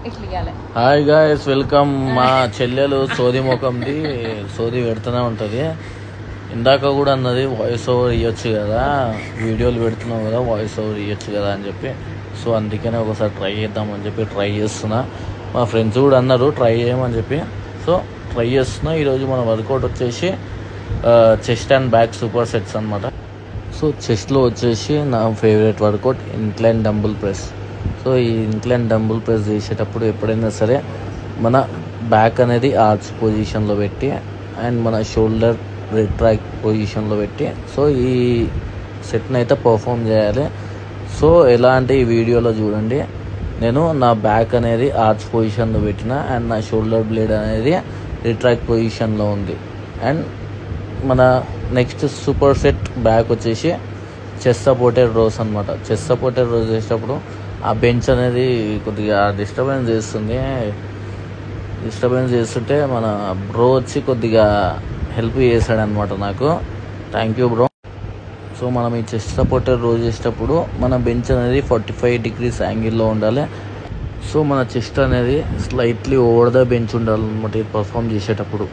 ఇట్లా ఇవ్వాలి. Hi guys, welcome. మా చెల్లెలు సోది ముఖంది సోది పెడుతూనే ఉంటుంది. ఇందాక కూడా అన్నది వాయిస్ ఓవర్ ఇవ్వచ్చు కదా, వీడియోలు పెడుతున్నావు కదా, వాయిస్ ఓవర్ ఇవ్వచ్చు కదా అని చెప్పి. సో అందుకనే ఒకసారి ట్రై చేద్దామని చెప్పి ట్రై చేస్తున్నా. మా ఫ్రెండ్స్ కూడా అన్నారు ట్రై చేయమని చెప్పి. సో ట్రై చేస్తున్నా. ఈరోజు మన వర్కౌట్ వచ్చేసి chest and back super sets అనమాట. సో చెస్ట్లో వచ్చేసి నా favourite workout incline dumbbell press. So ఈ ఇంక్లైన్ డంబుల్ ప్రెస్ చేసేటప్పుడు ఎప్పుడైనా సరే మన బ్యాక్ అనేది ఆర్చ్ పొజిషన్లో పెట్టి అండ్ మన షోల్డర్ రిట్రాక్ట్ పొజిషన్లో పెట్టి సో ఈ సెట్ని అయితే పర్ఫామ్ చేయాలి. సో ఎలాంటి ఈ వీడియోలో చూడండి, నేను నా బ్యాక్ అనేది ఆర్చ్ పొజిషన్లో పెట్టిన అండ్ నా షోల్డర్ బ్లేడ్ అనేది రిట్రాక్ట్ పొజిషన్లో ఉంది. అండ్ మన నెక్స్ట్ సూపర్ సెట్ బ్యాక్ వచ్చేసి చెస్ట్ సపోర్టెడ్ రోస్ అనమాట. చెస్ట్ సపోర్టెడ్ రోస్ చేసేటప్పుడు ఆ బెంచ్ అనేది కొద్దిగా డిస్టర్బెన్స్ చేస్తుంటే మన బ్రో వచ్చి కొద్దిగా హెల్ప్ చేశాడనమాట నాకు. Thank you bro. సో మనం ఈ చెస్ట్ సపోర్టెడ్ రోస్ చేసేటప్పుడు మన బెంచ్ అనేది 45 degrees యాంగిల్లో ఉండాలి. సో మన చెస్ట్ అనేది స్లైట్లీ ఓవర్ ద బెంచ్ ఉండాలన్నమాట ఇది పర్ఫామ్ చేసేటప్పుడు.